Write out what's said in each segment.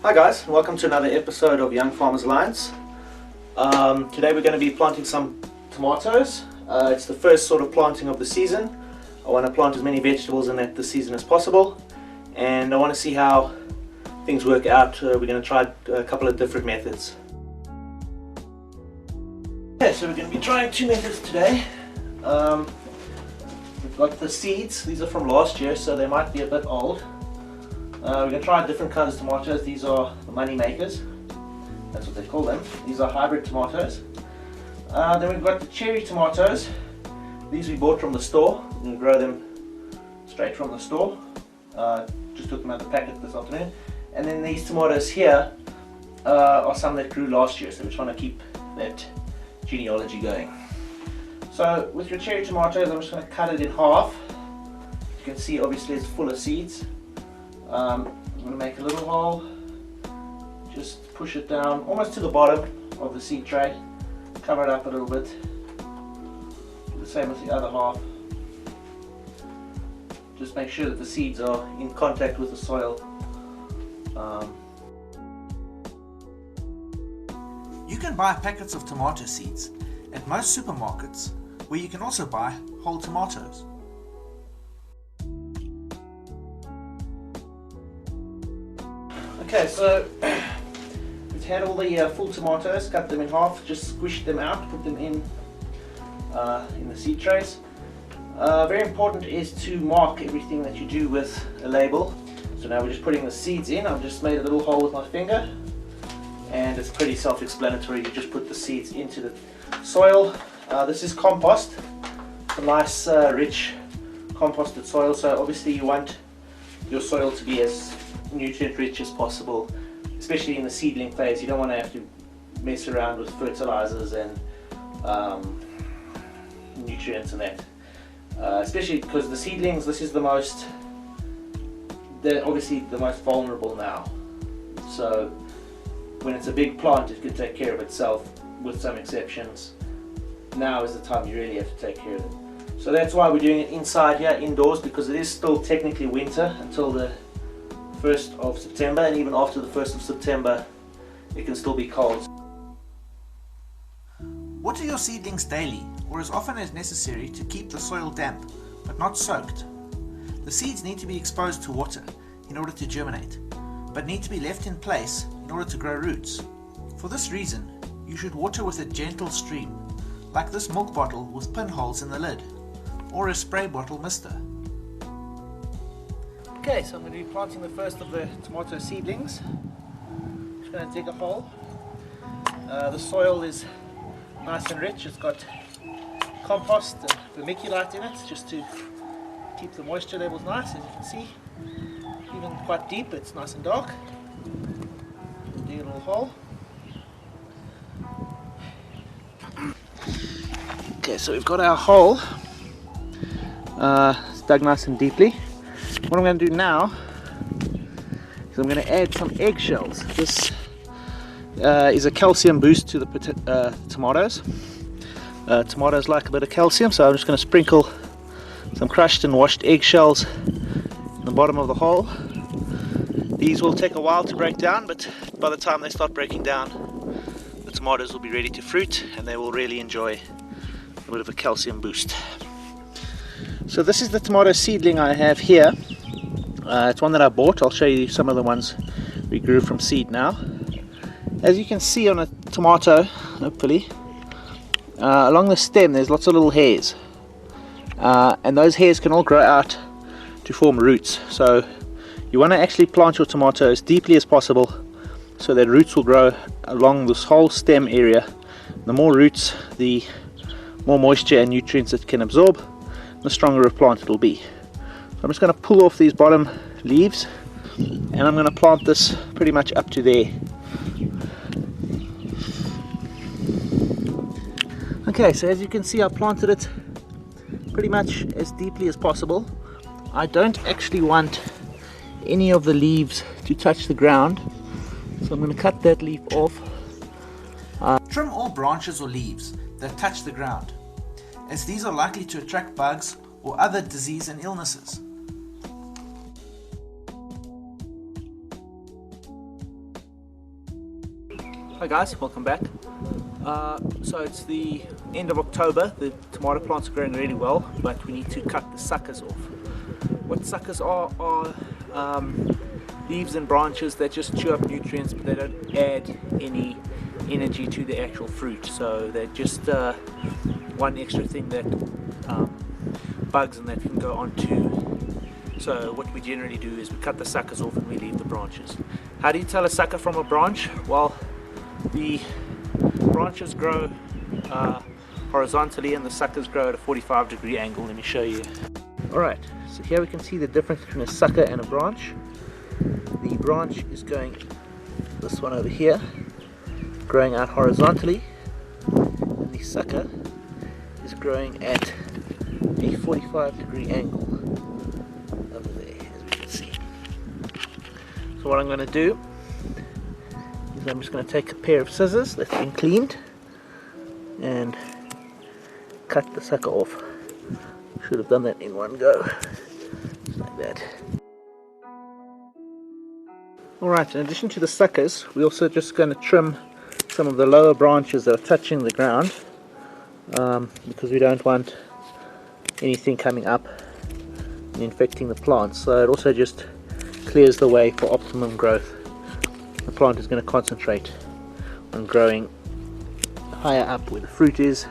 Hi guys, welcome to another episode of Young Farmers Alliance. Today we're going to be planting some tomatoes. It's the first sort of planting of the season. I want to plant as many vegetables in that this season as possible, and I want to see how things work out. We're going to try a couple of different methods. Okay, so we're going to be trying two methods today. We've got the seeds. These are from last year, so they might be a bit old. We're going to try different kinds of tomatoes. These are the money makers, that's what they call them. These are hybrid tomatoes. Then we've got the cherry tomatoes. These we bought from the store. We're going to grow them straight from the store. Just took them out of the packet this afternoon. And then these tomatoes here are some that grew last year, so we're trying to keep that genealogy going. So with your cherry tomatoes, I'm just going to cut it in half. You can see obviously it's full of seeds. I'm going to make a little hole, just push it down almost to the bottom of the seed tray, cover it up a little bit, do the same with the other half. Just make sure that the seeds are in contact with the soil. You can buy packets of tomato seeds at most supermarkets, where you can also buy whole tomatoes. Okay, so we've had all the full tomatoes, cut them in half, just squished them out, put them in the seed trays. Very important is to mark everything that you do with a label. So now we're just putting the seeds in. I've just made a little hole with my finger, and it's pretty self-explanatory. You just put the seeds into the soil. This is compost. It's a nice rich composted soil, so obviously you want your soil to be as nutrient rich as possible, especially in the seedling phase. You don't want to have to mess around with fertilizers and nutrients and that, especially because the seedlings, this is they're obviously the most vulnerable now. So when it's a big plant, it can take care of itself with some exceptions. Now is the time you really have to take care of it. So that's why we're doing it inside here, indoors, because it is still technically winter until the 1st of September, and even after the 1st of September it can still be cold. Water your seedlings daily, or as often as necessary, to keep the soil damp, but not soaked. The seeds need to be exposed to water in order to germinate, but need to be left in place in order to grow roots. For this reason, you should water with a gentle stream, like this milk bottle with pinholes in the lid, or a spray bottle mister. Okay, so I'm going to be planting the first of the tomato seedlings. Just going to dig a hole. The soil is nice and rich. It's got compost and vermiculite in it, just to keep the moisture levels nice. As you can see, even quite deep, it's nice and dark. Dig a little hole. Okay, so we've got our hole. It's dug nice and deeply. What I'm going to do now is I'm going to add some eggshells. This is a calcium boost to the tomatoes. Tomatoes like a bit of calcium, so I'm just going to sprinkle some crushed and washed eggshells in the bottom of the hole. These will take a while to break down, but by the time they start breaking down, the tomatoes will be ready to fruit, and they will really enjoy a bit of a calcium boost. So this is the tomato seedling I have here. It's one that I bought. I'll show you some of the ones we grew from seed now. As you can see on a tomato, hopefully, along the stem there's lots of little hairs, and those hairs can all grow out to form roots. So you want to actually plant your tomato as deeply as possible so that roots will grow along this whole stem area. The more roots, the more moisture and nutrients it can absorb, the stronger a plant it will be. So I'm just going to pull off these bottom leaves, and I'm going to plant this pretty much up to there. Okay, so as you can see, I planted it pretty much as deeply as possible. I don't actually want any of the leaves to touch the ground, so I'm going to cut that leaf off. Trim all branches or leaves that touch the ground, as these are likely to attract bugs or other disease and illnesses. Hi guys, welcome back. So it's the end of October. The tomato plants are growing really well, but we need to cut the suckers off. What suckers are leaves and branches that just chew up nutrients, but they don't add any energy to the actual fruit. So they're just one extra thing that bugs and that can go onto. So what we generally do is we cut the suckers off and we leave the branches. How do you tell a sucker from a branch? Well, the branches grow horizontally and the suckers grow at a 45-degree angle. Let me show you. Alright, so here we can see the difference between a sucker and a branch. The branch is going, this one over here, growing out horizontally, and the sucker is growing at a 45-degree angle over there, as we can see. So what I'm going to do is I'm just going to take a pair of scissors that's been cleaned and cut the sucker off. Should have done that in one go, just like that. Alright, in addition to the suckers, we're also just going to trim some of the lower branches that are touching the ground, because we don't want anything coming up and infecting the plant. So it also just clears the way for optimum growth. The plant is going to concentrate on growing higher up where the fruit is,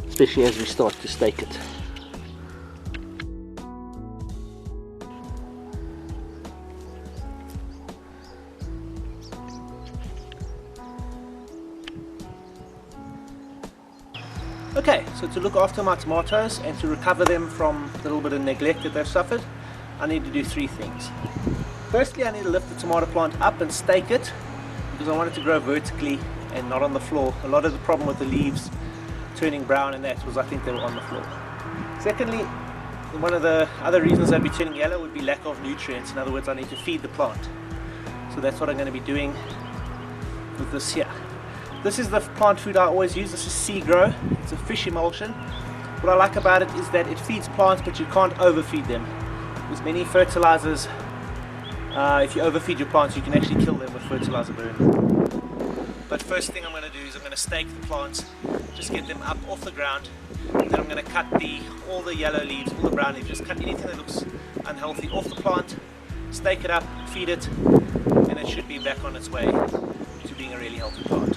especially as we start to stake it. Okay, so to look after my tomatoes and to recover them from the little bit of neglect that they've suffered, I need to do three things. Firstly, I need to lift the tomato plant up and stake it, because I want it to grow vertically and not on the floor. A lot of the problem with the leaves turning brown and that was I think they were on the floor. Secondly, one of the other reasons they'd be turning yellow would be lack of nutrients. In other words, I need to feed the plant. So that's what I'm going to be doing with this here. This is the plant food I always use. This is Seagrow. It's a fish emulsion. What I like about it is that it feeds plants, but you can't overfeed them. There's many fertilizers. If you overfeed your plants, you can actually kill them with fertilizer burn. But first thing I'm going to do is I'm going to stake the plants, just get them up off the ground. Then I'm going to cut all the yellow leaves, all the brown leaves, just cut anything that looks unhealthy off the plant, stake it up, feed it, and it should be back on its way to being a really healthy plant.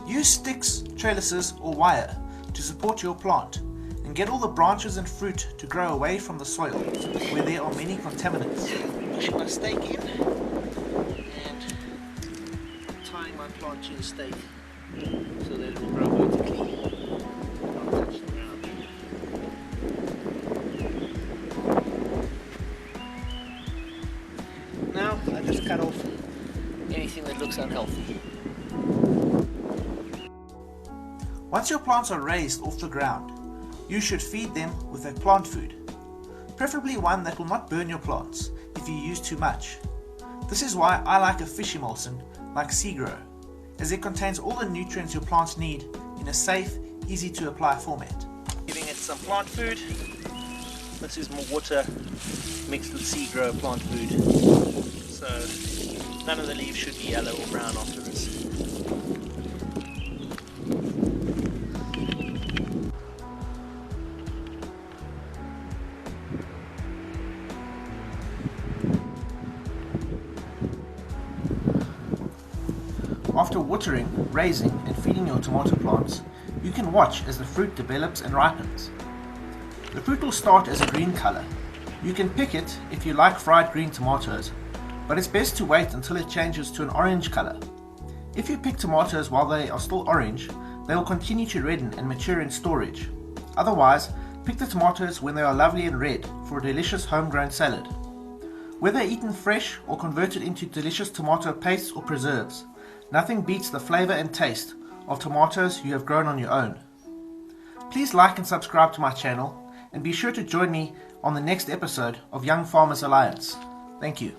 Use sticks, trellises or wire to support your plant and get all the branches and fruit to grow away from the soil where there are many contaminants. Pushing my stake in and tying my plant to the stake so that it will grow vertically, not touch the ground. Now I just cut off anything that looks unhealthy. Once your plants are raised off the ground, you should feed them with a plant food, preferably one that will not burn your plants if you use too much. This is why I like a fish emulsion like Seagrow, as it contains all the nutrients your plants need in a safe, easy to apply format. Giving it some plant food. This is more water mixed with Seagrow plant food, so none of the leaves should be yellow or brown after this. After watering, raising and feeding your tomato plants, you can watch as the fruit develops and ripens. The fruit will start as a green color. You can pick it if you like fried green tomatoes, but it's best to wait until it changes to an orange color. If you pick tomatoes while they are still orange, they will continue to redden and mature in storage. Otherwise, pick the tomatoes when they are lovely and red for a delicious homegrown salad. Whether eaten fresh or converted into delicious tomato paste or preserves, nothing beats the flavor and taste of tomatoes you have grown on your own. Please like and subscribe to my channel, and be sure to join me on the next episode of Young Farmers Alliance. Thank you.